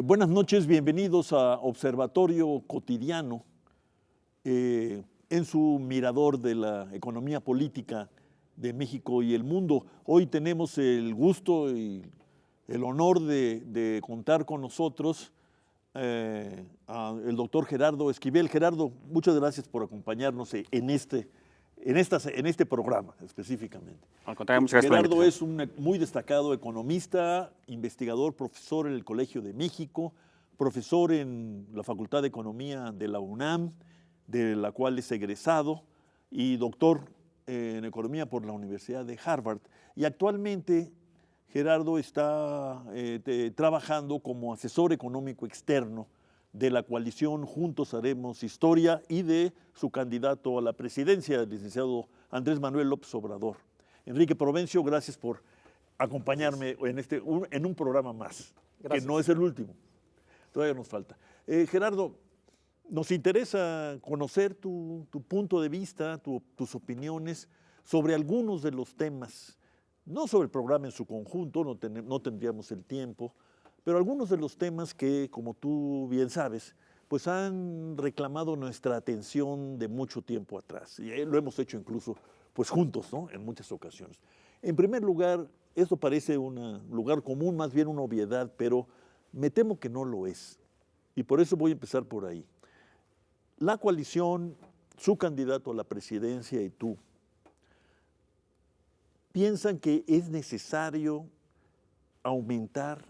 Buenas noches, bienvenidos a Observatorio Cotidiano, en su mirador de la economía política de México y el mundo. Hoy tenemos el gusto y el honor de contar con nosotros al doctor Gerardo Esquivel. Gerardo, muchas gracias por acompañarnos en este programa específicamente. Al contrario, muchas gracias. Gerardo es un muy destacado economista, investigador, profesor en el Colegio de México, profesor en la Facultad de Economía de la UNAM, de la cual es egresado, y doctor en Economía por la Universidad de Harvard. Y actualmente Gerardo está trabajando como asesor económico externo de la coalición Juntos Haremos Historia y de su candidato a la presidencia, el licenciado Andrés Manuel López Obrador. Enrique Provencio, gracias por acompañarme en un programa más, gracias. Que no es el último, todavía nos falta. Gerardo, nos interesa conocer tu punto de vista, tus opiniones sobre algunos de los temas, no sobre el programa en su conjunto, no tendríamos el tiempo, pero algunos de los temas que, como tú bien sabes, pues han reclamado nuestra atención de mucho tiempo atrás. Y lo hemos hecho incluso pues juntos, ¿no? En muchas ocasiones. En primer lugar, esto parece un lugar común, más bien una obviedad, pero me temo que no lo es. Y por eso voy a empezar por ahí. La coalición, su candidato a la presidencia y tú, piensan que es necesario aumentar,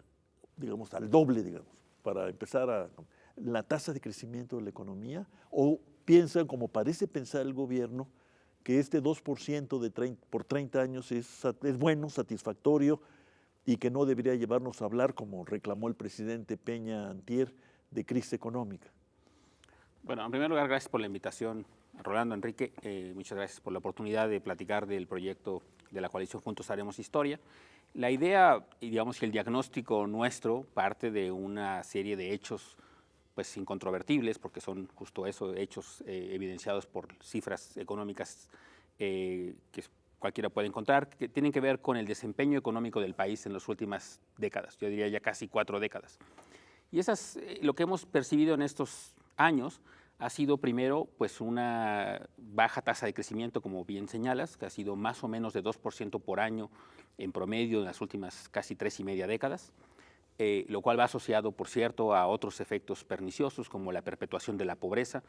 digamos, al doble, digamos, para empezar la tasa de crecimiento de la economía, o piensan, como parece pensar el gobierno, que este 2% por 30 años es bueno, satisfactorio, y que no debería llevarnos a hablar, como reclamó el presidente Peña antier, de crisis económica. Bueno, en primer lugar, gracias por la invitación, Rolando, Enrique. Muchas gracias por la oportunidad de platicar del proyecto de la coalición Juntos Haremos Historia. La idea, y digamos que el diagnóstico nuestro parte de una serie de hechos pues incontrovertibles, porque son justo eso, hechos evidenciados por cifras económicas que cualquiera puede encontrar, que tienen que ver con el desempeño económico del país en las últimas décadas, yo diría ya casi 4 décadas. Y lo que hemos percibido en estos años ha sido primero pues una baja tasa de crecimiento, como bien señalas, que ha sido más o menos de 2% por año en promedio en las últimas casi 3,5 décadas, lo cual va asociado, por cierto, a otros efectos perniciosos como la perpetuación de la pobreza.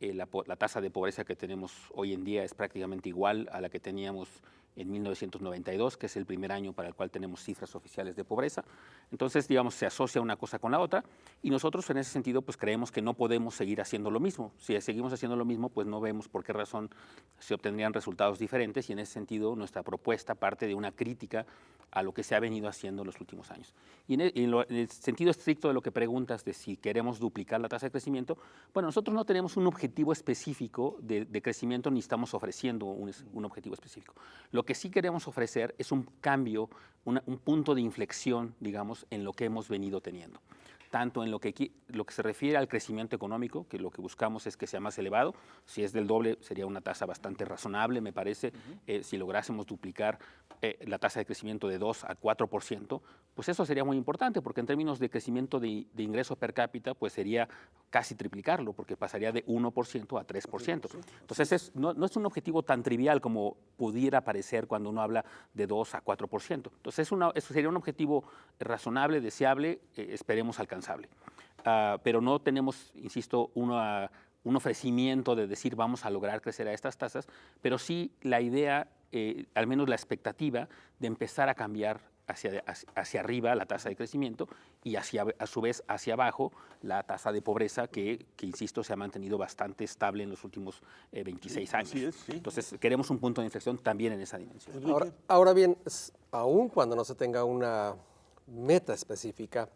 La tasa de pobreza que tenemos hoy en día es prácticamente igual a la que teníamos en 1992, que es el primer año para el cual tenemos cifras oficiales de pobreza. Entonces, digamos, se asocia una cosa con la otra y nosotros en ese sentido pues creemos que no podemos seguir haciendo lo mismo. Si seguimos haciendo lo mismo, pues no vemos por qué razón se obtendrían resultados diferentes, y en ese sentido nuestra propuesta parte de una crítica a lo que se ha venido haciendo en los últimos años. Y en el sentido estricto de lo que preguntas de si queremos duplicar la tasa de crecimiento, bueno, nosotros no tenemos un objetivo específico de crecimiento ni estamos ofreciendo un objetivo específico. Lo que sí queremos ofrecer es un cambio, un punto de inflexión, digamos, en lo que hemos venido teniendo. Tanto en lo que se refiere al crecimiento económico, que lo que buscamos es que sea más elevado. Si es del doble, sería una tasa bastante razonable, me parece. Si lográsemos duplicar la tasa de crecimiento de 2 a 4%, pues eso sería muy importante, porque en términos de crecimiento de ingreso per cápita, pues sería casi triplicarlo, porque pasaría de 1% a 3%. Entonces, no es un objetivo tan trivial como pudiera parecer cuando uno habla de 2 a 4%. Entonces, eso sería un objetivo razonable, deseable, esperemos alcanzable. Pero no tenemos, insisto, un ofrecimiento de decir vamos a lograr crecer a estas tasas, pero sí la idea, al menos la expectativa de empezar a cambiar hacia arriba la tasa de crecimiento y a su vez hacia abajo la tasa de pobreza que, insisto, se ha mantenido bastante estable en los últimos 26 años. Así es, sí. Entonces queremos un punto de inflexión también en esa dimensión. Ahora bien, aun cuando no se tenga una meta específica,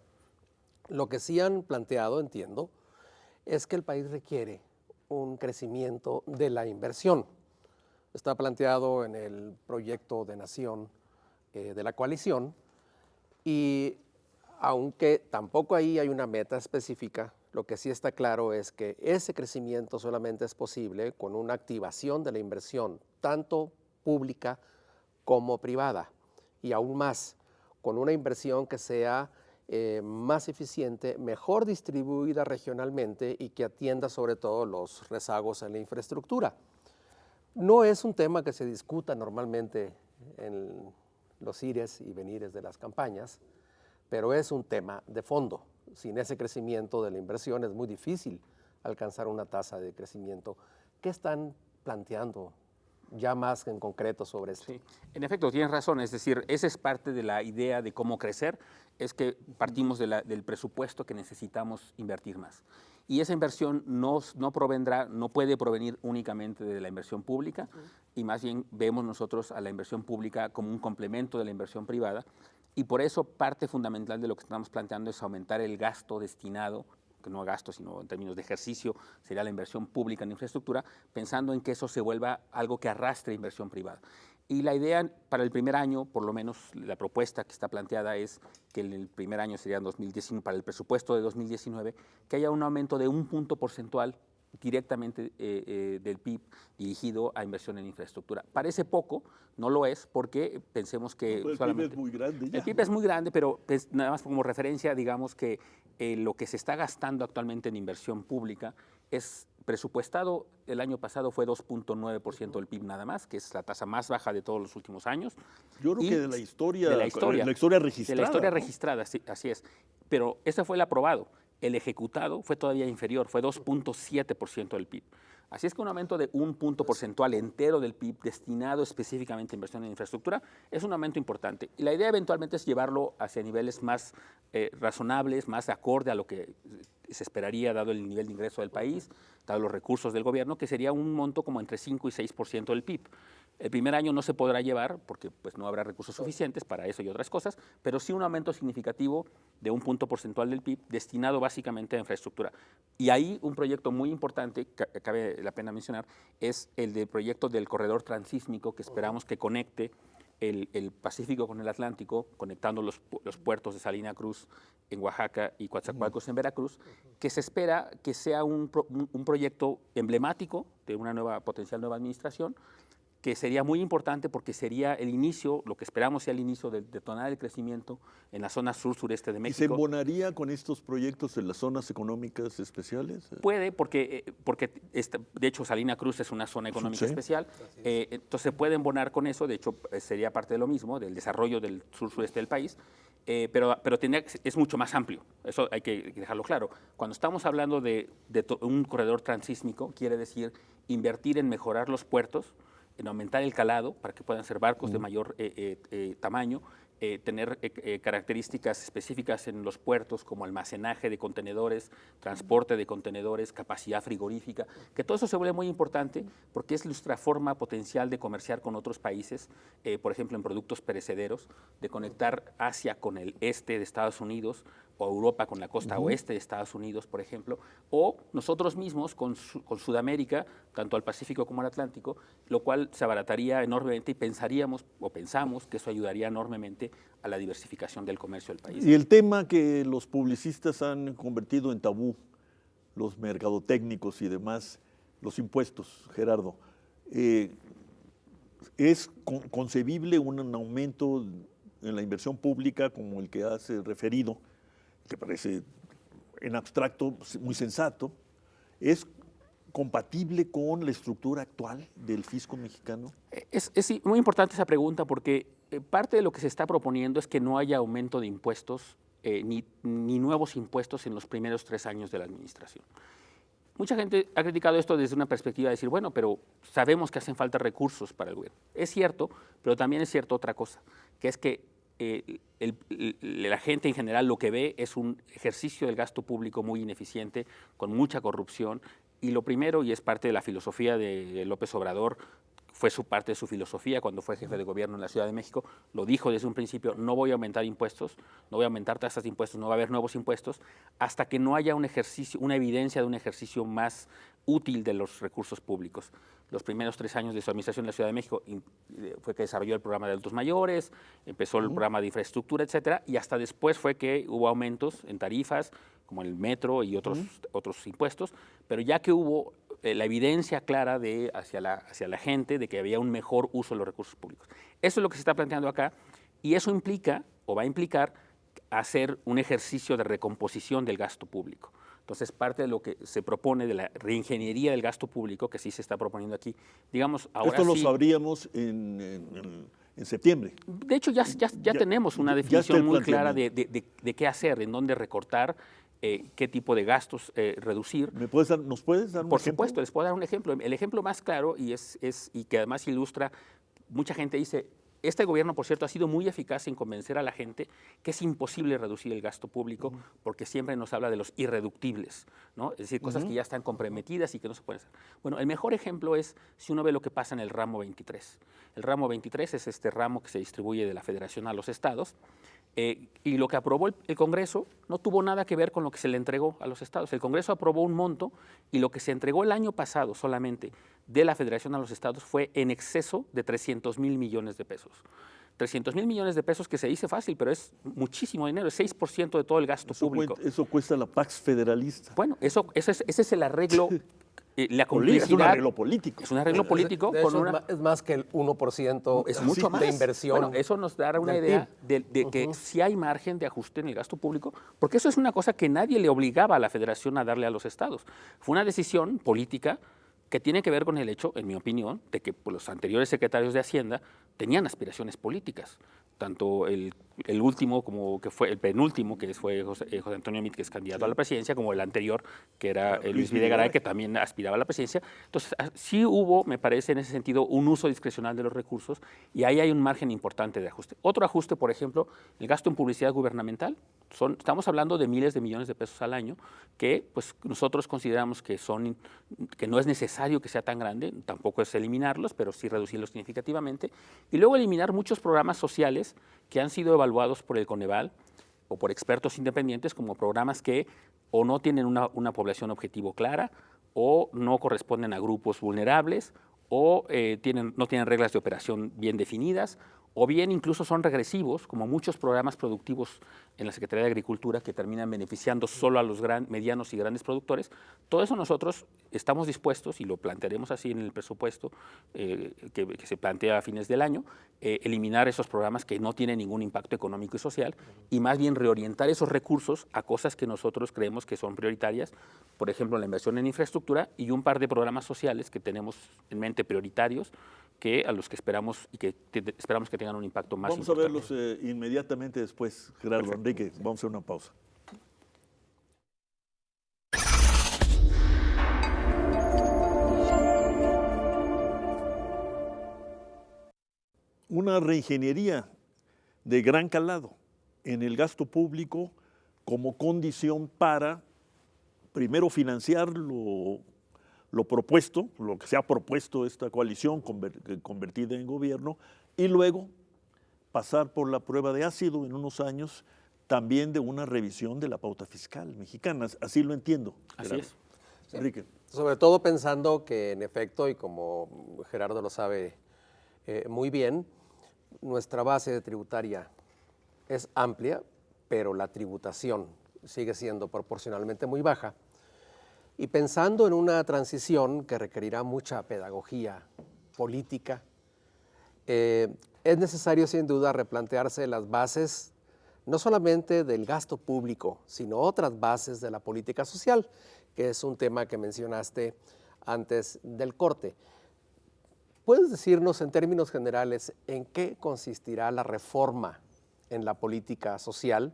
lo que sí han planteado, entiendo, es que el país requiere un crecimiento de la inversión. Está planteado en el proyecto de nación de la coalición, y aunque tampoco ahí hay una meta específica, lo que sí está claro es que ese crecimiento solamente es posible con una activación de la inversión, tanto pública como privada, y aún más, con una inversión que sea más eficiente, mejor distribuida regionalmente y que atienda sobre todo los rezagos en la infraestructura. No es un tema que se discuta normalmente en los ires y venires de las campañas, pero es un tema de fondo. Sin ese crecimiento de la inversión es muy difícil alcanzar una tasa de crecimiento. ¿Qué están planteando ya más en concreto sobre esto? Sí, en efecto, tienes razón, es decir, esa es parte de la idea de cómo crecer, es que partimos del presupuesto que necesitamos invertir más. Y esa inversión no puede provenir únicamente de la inversión pública, y más bien vemos nosotros a la inversión pública como un complemento de la inversión privada, y por eso parte fundamental de lo que estamos planteando es aumentar el gasto destinado, que no gasto, sino en términos de ejercicio, sería la inversión pública en infraestructura, pensando en que eso se vuelva algo que arrastre inversión privada. Y la idea para el primer año, por lo menos la propuesta que está planteada es que en el primer año sería 2019, para el presupuesto de 2019, que haya un aumento de 1 punto porcentual directamente del PIB dirigido a inversión en infraestructura. Parece poco, no lo es, porque pensemos que el solamente… PIB es muy grande ya. El PIB es muy grande, pero nada más como referencia, digamos que lo que se está gastando actualmente en inversión pública es presupuestado, el año pasado fue 2.9% del PIB nada más, que es la tasa más baja de todos los últimos años. Yo creo que de la historia registrada. De la historia ¿no? registrada, sí, así es. Pero ese fue el aprobado. El ejecutado fue todavía inferior, fue 2.7% del PIB. Así es que un aumento de 1 punto porcentual entero del PIB destinado específicamente a inversión en infraestructura es un aumento importante. Y la idea eventualmente es llevarlo hacia niveles más razonables, más acorde a lo que se esperaría dado el nivel de ingreso del país, dado los recursos del gobierno, que sería un monto como entre 5 y 6% del PIB. El primer año no se podrá llevar porque pues, no habrá recursos suficientes para eso y otras cosas, pero sí un aumento significativo de 1 punto porcentual del PIB destinado básicamente a infraestructura. Y ahí un proyecto muy importante, que cabe la pena mencionar, es el del proyecto del corredor transísmico que esperamos que conecte el Pacífico con el Atlántico, conectando los puertos de Salina Cruz en Oaxaca y Coatzacoalcos en Veracruz, que se espera que sea un proyecto emblemático de una potencial nueva administración, que sería muy importante porque sería el inicio, lo que esperamos sea el inicio de detonar el crecimiento en la zona sur-sureste de ¿Y México. se embonaría con estos proyectos en las zonas económicas especiales? Puede, porque de hecho Salina Cruz es una zona económica especial, entonces se puede embonar con eso, de hecho sería parte de lo mismo, del desarrollo del sur-sureste del país, pero es mucho más amplio, eso hay que dejarlo claro. Cuando estamos hablando de un corredor transísmico, quiere decir invertir en mejorar los puertos, en aumentar el calado para que puedan ser barcos de mayor tamaño, tener características específicas en los puertos como almacenaje de contenedores, transporte de contenedores, capacidad frigorífica, que todo eso se vuelve muy importante porque es nuestra forma potencial de comerciar con otros países, por ejemplo en productos perecederos, de conectar Asia con el este de Estados Unidos o Europa con la costa oeste de Estados Unidos, por ejemplo, o nosotros mismos con Sudamérica, tanto al Pacífico como al Atlántico, lo cual se abarataría enormemente y pensamos que eso ayudaría enormemente a la diversificación del comercio del país. Y el tema que los publicistas han convertido en tabú, los mercadotécnicos y demás, los impuestos, Gerardo, ¿es concebible un aumento en la inversión pública como el que has referido, que parece en abstracto muy sensato? ¿Es compatible con la estructura actual del fisco mexicano? Es muy importante esa pregunta porque parte de lo que se está proponiendo es que no haya aumento de impuestos ni nuevos impuestos en los primeros 3 años de la administración. Mucha gente ha criticado esto desde una perspectiva de decir, bueno, pero sabemos que hacen falta recursos para el gobierno. Es cierto, pero también es cierto otra cosa, que es que la gente en general lo que ve es un ejercicio del gasto público muy ineficiente, con mucha corrupción, y lo primero, y es parte de la filosofía de López Obrador, fue parte de su filosofía cuando fue jefe de gobierno en la Ciudad de México, lo dijo desde un principio, no voy a aumentar impuestos, no voy a aumentar tasas de impuestos, no va a haber nuevos impuestos, hasta que no haya una evidencia de un ejercicio más útil de los recursos públicos. Los primeros 3 años de su administración en la Ciudad de México fue que desarrolló el programa de adultos mayores, empezó el programa de infraestructura, etcétera, y hasta después fue que hubo aumentos en tarifas, como el metro y otros impuestos, pero ya que hubo la evidencia clara hacia la gente de que había un mejor uso de los recursos públicos. Eso es lo que se está planteando acá, y eso implica, o va a implicar, hacer un ejercicio de recomposición del gasto público. Entonces, parte de lo que se propone de la reingeniería del gasto público, que sí se está proponiendo aquí, digamos, ahora Esto lo sí, sabríamos en septiembre. de hecho, ya tenemos una ya está definición el muy clara planteamiento. de qué hacer, en dónde recortar, qué tipo de gastos reducir. ¿Nos puedes dar un Por ejemplo? supuesto, les puedo dar un ejemplo. El ejemplo más claro y que además ilustra, mucha gente dice, este gobierno, por cierto, ha sido muy eficaz en convencer a la gente que es imposible reducir el gasto público porque siempre nos habla de los irreductibles, ¿no? Es decir, cosas que ya están comprometidas y que no se pueden hacer. Bueno, el mejor ejemplo es si uno ve lo que pasa en el ramo 23. El ramo 23 es este ramo que se distribuye de la Federación a los estados. Y lo que aprobó el Congreso no tuvo nada que ver con lo que se le entregó a los estados. El Congreso aprobó un monto y lo que se entregó el año pasado solamente de la Federación a los estados fue en exceso de 300,000 millones de pesos. 300,000 millones de pesos que se dice fácil, pero es muchísimo dinero, es 6% de todo el gasto público. Eso cuesta la Pax Federalista. Bueno, ese es el arreglo, la Es complejidad. un arreglo político. Es un arreglo político De con hecho, una... es más que el 1% Es mucho más de inversión. Bueno, eso nos dará una del idea PIB. de que sí hay margen de ajuste en el gasto público, porque eso es una cosa que nadie le obligaba a la Federación a darle a los estados. Fue una decisión política que tiene que ver con el hecho, en mi opinión, de que pues, los anteriores secretarios de Hacienda tenían aspiraciones políticas. Tanto el último como que fue el penúltimo, que fue José Antonio Meade, que es candidato a la presidencia, como el anterior, que era Luis Videgaray, que también aspiraba a la presidencia. Entonces, sí hubo, me parece, en ese sentido, un uso discrecional de los recursos y ahí hay un margen importante de ajuste. Otro ajuste, por ejemplo, el gasto en publicidad gubernamental. Estamos hablando de miles de millones de pesos al año que pues, nosotros consideramos que no es necesario que sea tan grande, tampoco es eliminarlos, pero sí reducirlos significativamente. Y luego eliminar muchos programas sociales que han sido evaluados por el Coneval o por expertos independientes como programas que o no tienen una población objetivo clara o no corresponden a grupos vulnerables o no tienen reglas de operación bien definidas o bien incluso son regresivos, como muchos programas productivos en la Secretaría de Agricultura que terminan beneficiando solo a los medianos y grandes productores. Todo eso nosotros estamos dispuestos, y lo plantearemos así en el presupuesto que se plantea a fines del año, eliminar esos programas que no tienen ningún impacto económico y social y más bien reorientar esos recursos a cosas que nosotros creemos que son prioritarias, por ejemplo, la inversión en infraestructura y un par de programas sociales que tenemos en mente prioritarios, a los que esperamos y que esperamos que tengan un impacto más importante. Vamos a verlos inmediatamente después, Gerardo. Perfecto. Enrique, vamos a hacer una pausa. Una reingeniería de gran calado en el gasto público como condición para, primero, financiar lo propuesto, lo que se ha propuesto esta coalición convertida en gobierno, y luego pasar por la prueba de ácido en unos años también de una revisión de la pauta fiscal mexicana. Así lo entiendo. Así es. Sí. Enrique. Sobre todo pensando que en efecto, y como Gerardo lo sabe muy bien, nuestra base tributaria es amplia, pero la tributación sigue siendo proporcionalmente muy baja. Y pensando en una transición que requerirá mucha pedagogía política, es necesario sin duda replantearse las bases no solamente del gasto público, sino otras bases de la política social, que es un tema que mencionaste antes del corte. ¿Puedes decirnos en términos generales en qué consistirá la reforma en la política social,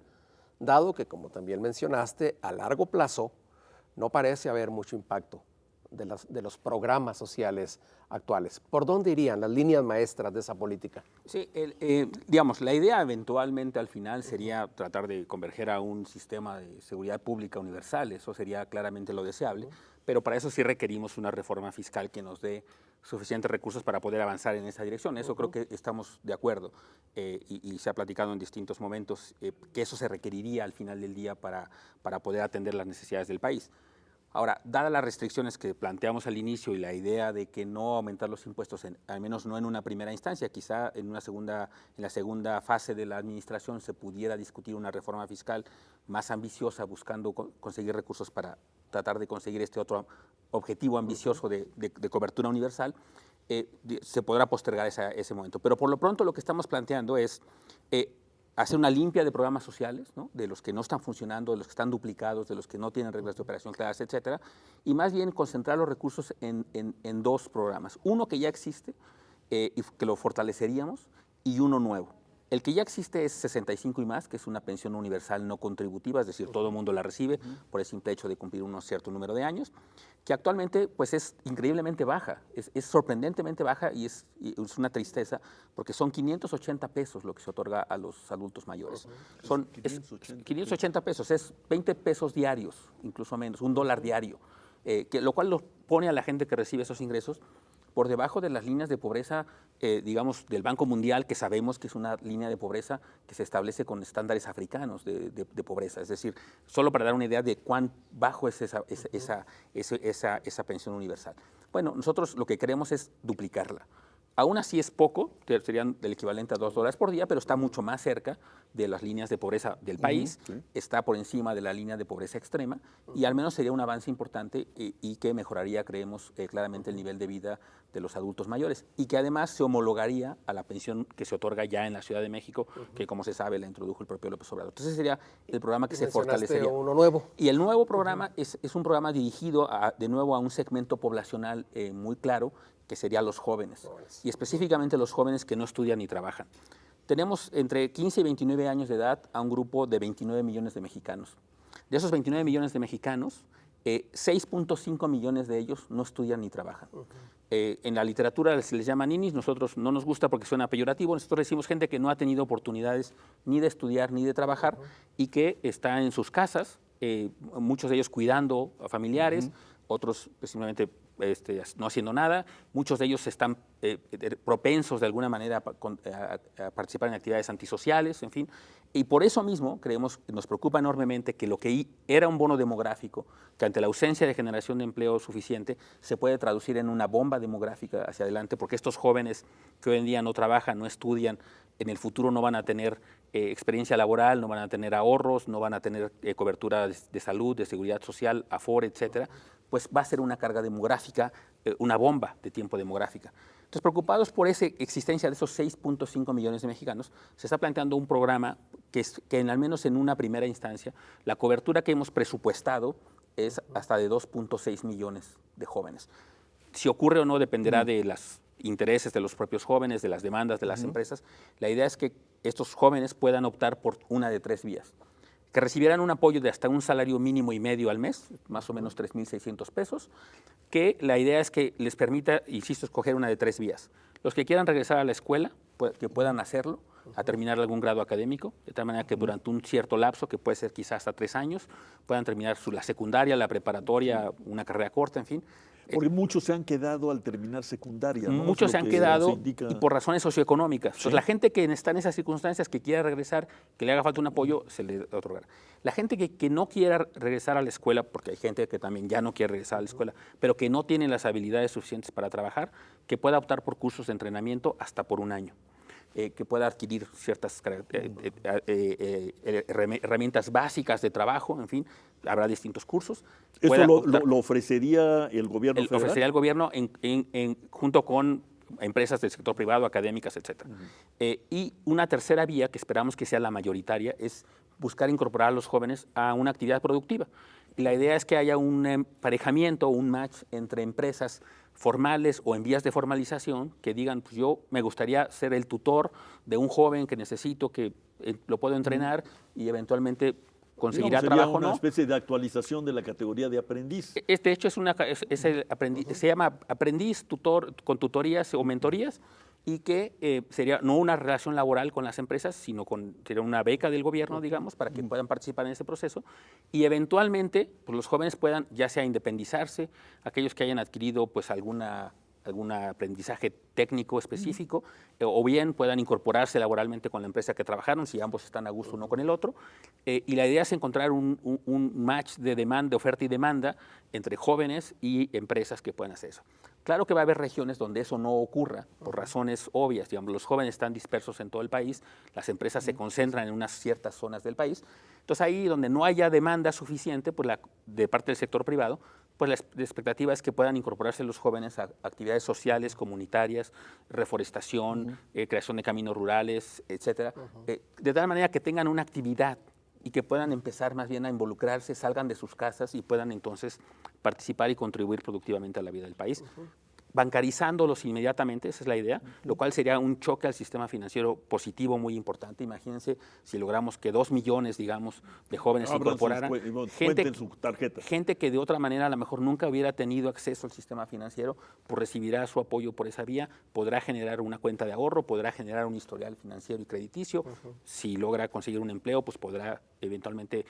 dado que, como también mencionaste, a largo plazo no parece haber mucho impacto de los programas sociales actuales? ¿Por dónde irían las líneas maestras de esa política? Sí, digamos, la idea eventualmente al final sería tratar de converger a un sistema de seguridad pública universal, eso sería claramente lo deseable, pero para eso sí requerimos una reforma fiscal que nos dé suficientes recursos para poder avanzar en esa dirección. Eso creo que estamos de acuerdo y se ha platicado en distintos momentos que eso se requeriría al final del día para poder atender las necesidades del país. Ahora, dadas las restricciones que planteamos al inicio y la idea de que no aumentar los impuestos, al menos no en una primera instancia, quizá en la segunda fase de la administración se pudiera discutir una reforma fiscal más ambiciosa, buscando conseguir recursos para tratar de conseguir este otro objetivo ambicioso de cobertura universal, se podrá postergar ese momento. Pero por lo pronto lo que estamos planteando es hacer una limpia de programas sociales, ¿no? De los que no están funcionando, de los que están duplicados, de los que no tienen reglas de operación claras, etcétera, y más bien concentrar los recursos en dos programas. Uno que ya existe y que lo fortaleceríamos, y uno nuevo. El que ya existe es 65 y más, que es una pensión universal no contributiva, es decir, todo el mundo la recibe por el simple hecho de cumplir un cierto número de años, que actualmente pues, es increíblemente baja, es sorprendentemente baja y es una tristeza, porque son 580 pesos lo que se otorga a los adultos mayores. Son 580 pesos, es 20 pesos diarios, incluso menos, $1 diario, lo cual lo pone a la gente que recibe esos ingresos por debajo de las líneas de pobreza, digamos, del Banco Mundial, que sabemos que es una línea de pobreza que se establece con estándares africanos de pobreza. Es decir, solo para dar una idea de cuán bajo es esa pensión universal. Bueno, nosotros lo que queremos es duplicarla. Aún así es poco, serían del equivalente a $2 por día, pero está mucho más cerca de las líneas de pobreza del país, está por encima de la línea de pobreza extrema y al menos sería un avance importante y que mejoraría, creemos, claramente el nivel de vida de los adultos mayores y que además se homologaría a la pensión que se otorga ya en la Ciudad de México, que como se sabe la introdujo el propio López Obrador. Entonces sería el programa que se fortalecería. Uno nuevo. Y el nuevo programa es un programa dirigido de nuevo a un segmento poblacional muy claro, que serían los jóvenes, y específicamente los jóvenes que no estudian ni trabajan. Tenemos entre 15 y 29 años de edad a un grupo de 29 millones de mexicanos. De esos 29 millones de mexicanos, 6.5 millones de ellos no estudian ni trabajan. En la literatura se les llama ninis, nosotros no nos gusta porque suena peyorativo, nosotros decimos gente que no ha tenido oportunidades ni de estudiar ni de trabajar y que está en sus casas, muchos de ellos cuidando a familiares, otros simplemente no haciendo nada, muchos de ellos están propensos de alguna manera a participar en actividades antisociales, en fin, y por eso mismo creemos, nos preocupa enormemente que lo que era un bono demográfico, que ante la ausencia de generación de empleo suficiente, se puede traducir en una bomba demográfica hacia adelante, porque estos jóvenes que hoy en día no trabajan, no estudian, en el futuro no van a tener experiencia laboral, no van a tener ahorros, no van a tener cobertura de salud, de seguridad social, Afore, etcétera, pues va a ser una carga demográfica, una bomba de tiempo demográfica. Entonces, preocupados por esa existencia de esos 6.5 millones de mexicanos, se está planteando un programa que al menos en una primera instancia, la cobertura que hemos presupuestado es hasta de 2.6 millones de jóvenes. Si ocurre o no dependerá de los intereses de los propios jóvenes, de las demandas de las empresas. La idea es que estos jóvenes puedan optar por una de 3 vías. Que recibieran un apoyo de hasta un salario mínimo y medio al mes, más o menos 3,600 pesos, que la idea es que les permita, insisto, escoger una de 3 vías. Los que quieran regresar a la escuela, que puedan hacerlo, a terminar algún grado académico, de tal manera que durante un cierto lapso, que puede ser quizás hasta 3 años, puedan terminar la secundaria, la preparatoria, una carrera corta, en fin. Porque muchos se han quedado al terminar secundaria, ¿no? Muchos se han quedado y por razones socioeconómicas. Entonces, la gente que está en esas circunstancias, que quiera regresar, que le haga falta un apoyo, se le otorgará. La gente que no quiera regresar a la escuela, porque hay gente que también ya no quiere regresar a la escuela, pero que no tiene las habilidades suficientes para trabajar, que pueda optar por cursos de entrenamiento hasta por 1 año. Que pueda adquirir ciertas herramientas básicas de trabajo, en fin, habrá distintos cursos. ¿Esto lo ofrecería el gobierno federal? Lo ofrecería el gobierno junto con empresas del sector privado, académicas, etc. Y una tercera vía, que esperamos que sea la mayoritaria, es buscar incorporar a los jóvenes a una actividad productiva. Y la idea es que haya un emparejamiento, un match entre empresas formales o en vías de formalización que digan, pues yo me gustaría ser el tutor de un joven que necesito, que lo puedo entrenar y eventualmente conseguirá trabajo, una ¿no? especie de actualización de la categoría de aprendiz. De hecho, se llama aprendiz tutor con tutorías o mentorías y que sería no una relación laboral con las empresas, sino sería una beca del gobierno, digamos, para que puedan participar en ese proceso y eventualmente pues, los jóvenes puedan ya sea independizarse, aquellos que hayan adquirido pues algún aprendizaje técnico específico, o bien puedan incorporarse laboralmente con la empresa que trabajaron, si ambos están a gusto uno con el otro. Y la idea es encontrar un match de oferta y demanda entre jóvenes y empresas que puedan hacer eso. Claro que va a haber regiones donde eso no ocurra, por razones obvias. Digamos, los jóvenes están dispersos en todo el país, las empresas se concentran en unas ciertas zonas del país. Entonces, ahí donde no haya demanda suficiente pues de parte del sector privado, pues la expectativa es que puedan incorporarse los jóvenes a actividades sociales, comunitarias, reforestación, creación de caminos rurales, etcétera, de tal manera que tengan una actividad y que puedan empezar más bien a involucrarse, salgan de sus casas y puedan entonces participar y contribuir productivamente a la vida del país. Bancarizándolos inmediatamente, esa es la idea, lo cual sería un choque al sistema financiero positivo muy importante. Imagínense si logramos que 2 millones, digamos, de jóvenes se incorporaran, gente que de otra manera a lo mejor nunca hubiera tenido acceso al sistema financiero, pues recibirá su apoyo por esa vía, podrá generar una cuenta de ahorro, podrá generar un historial financiero y crediticio, si logra conseguir un empleo, pues podrá eventualmente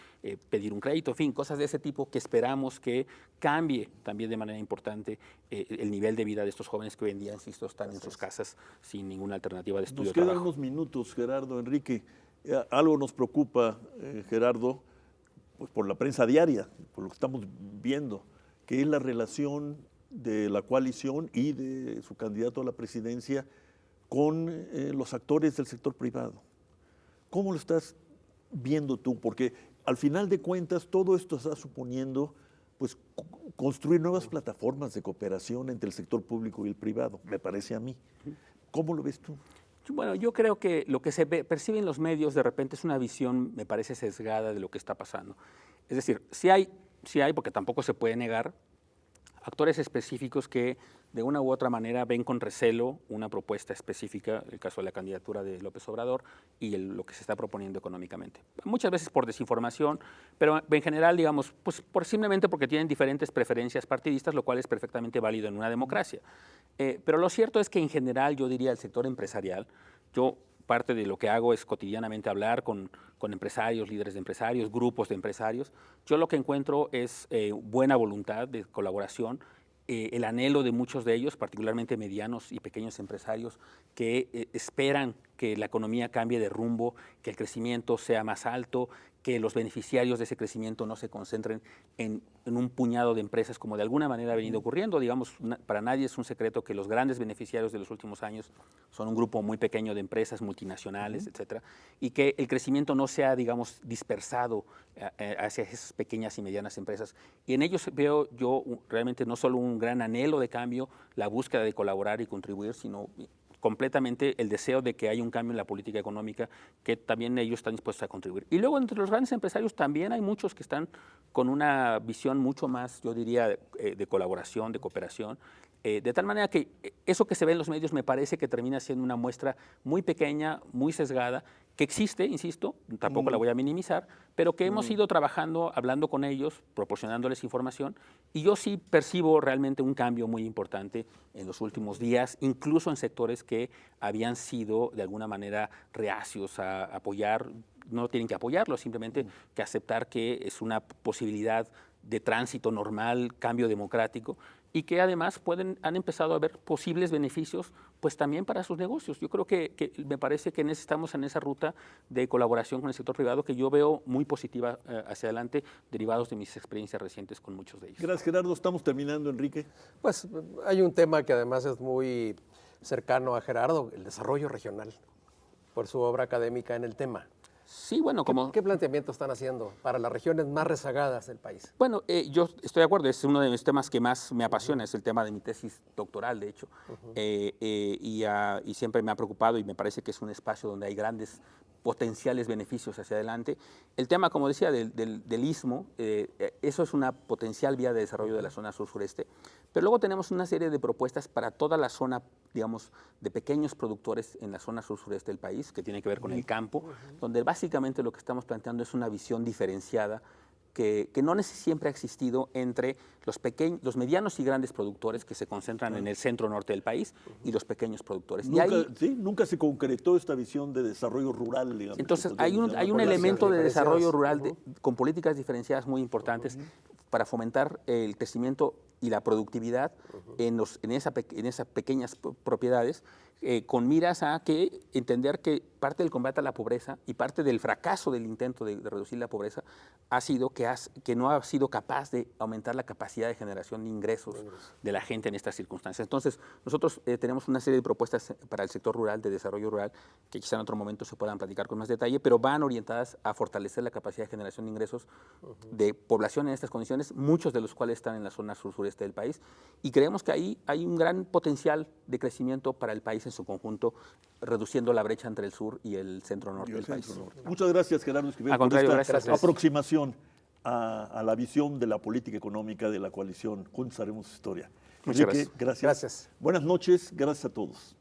pedir un crédito, en fin, cosas de ese tipo que esperamos que cambie también de manera importante el nivel de vida de estos jóvenes que hoy en día, insisto, están en sus casas sin ninguna alternativa de estudio o trabajo. Nos quedan unos minutos, Gerardo, Enrique. Algo nos preocupa, Gerardo, pues por la prensa diaria, por lo que estamos viendo, que es la relación de la coalición y de su candidato a la presidencia con los actores del sector privado. ¿Cómo lo estás viendo tú? Porque al final de cuentas todo esto está suponiendo pues construir nuevas plataformas de cooperación entre el sector público y el privado, me parece a mí. ¿Cómo lo ves tú? Bueno, yo creo que lo que se percibe en los medios de repente es una visión, me parece, sesgada de lo que está pasando. Es decir, sí hay, porque tampoco se puede negar, actores específicos que de una u otra manera ven con recelo una propuesta específica, el caso de la candidatura de López Obrador y lo que se está proponiendo económicamente. Muchas veces por desinformación, pero en general, digamos, pues simplemente porque tienen diferentes preferencias partidistas, lo cual es perfectamente válido en una democracia. Pero lo cierto es que en general, yo diría, el sector empresarial, parte de lo que hago es cotidianamente hablar con empresarios, líderes de empresarios, grupos de empresarios. Yo lo que encuentro es buena voluntad de colaboración, el anhelo de muchos de ellos, particularmente medianos y pequeños empresarios, que esperan que la economía cambie de rumbo, que el crecimiento sea más alto, que los beneficiarios de ese crecimiento no se concentren en un puñado de empresas como de alguna manera ha venido ocurriendo. Digamos, para nadie es un secreto que los grandes beneficiarios de los últimos años son un grupo muy pequeño de empresas multinacionales, etcétera, y que el crecimiento no sea, digamos, dispersado hacia esas pequeñas y medianas empresas. Y en ellos veo yo realmente no solo un gran anhelo de cambio, la búsqueda de colaborar y contribuir, sino completamente el deseo de que haya un cambio en la política económica, que también ellos están dispuestos a contribuir. Y luego entre los grandes empresarios también hay muchos que están con una visión mucho más, yo diría, de colaboración, de cooperación, de tal manera que eso que se ve en los medios me parece que termina siendo una muestra muy pequeña, muy sesgada, que existe, insisto, tampoco la voy a minimizar, pero que hemos ido trabajando, hablando con ellos, proporcionándoles información, y yo sí percibo realmente un cambio muy importante en los últimos días, incluso en sectores que habían sido de alguna manera reacios a apoyar, no tienen que apoyarlo, simplemente que aceptar que es una posibilidad de tránsito normal, cambio democrático, y que además han empezado a ver posibles beneficios pues también para sus negocios. Yo creo que me parece que estamos en esa ruta de colaboración con el sector privado que yo veo muy positiva hacia adelante, derivados de mis experiencias recientes con muchos de ellos. Gracias, Gerardo. Estamos terminando, Enrique. Pues hay un tema que además es muy cercano a Gerardo, el desarrollo regional, por su obra académica en el tema. Sí, bueno, ¿Qué planteamiento están haciendo para las regiones más rezagadas del país? Bueno, yo estoy de acuerdo, es uno de los temas que más me apasiona, es el tema de mi tesis doctoral, de hecho, y siempre me ha preocupado y me parece que es un espacio donde hay grandes potenciales beneficios hacia adelante. El tema, como decía, del istmo, eso es una potencial vía de desarrollo de la zona sur-sureste, pero luego tenemos una serie de propuestas para toda la zona, digamos, de pequeños productores en la zona sur-sureste del país, que tiene que ver con el campo, donde básicamente lo que estamos planteando es una visión diferenciada que no siempre ha existido entre los medianos y grandes productores que se concentran en el centro-norte del país y los pequeños productores. Nunca se concretó esta visión de desarrollo rural, digamos. Entonces, hay un elemento de desarrollo rural con políticas diferenciadas muy importantes para fomentar el crecimiento y la productividad en esas pequeñas propiedades, con miras a que entender que parte del combate a la pobreza y parte del fracaso del intento de reducir la pobreza ha sido que no ha sido capaz de aumentar la capacidad de generación de ingresos de la gente en estas circunstancias. Entonces, nosotros tenemos una serie de propuestas para el sector rural, de desarrollo rural, que quizá en otro momento se puedan platicar con más detalle, pero van orientadas a fortalecer la capacidad de generación de ingresos de población en estas condiciones, muchos de los cuales están en la zona sur-sureste del país, y creemos que ahí hay un gran potencial de crecimiento para el país en su conjunto, reduciendo la brecha entre el sur y el centro-norte del país. Muchas gracias, Gerardo Esquivel, Al por contrario, esta gracias. aproximación a la visión de la política económica de la coalición Juntos Haremos Historia. Muchas Enrique, Gracias. Buenas noches, gracias a todos.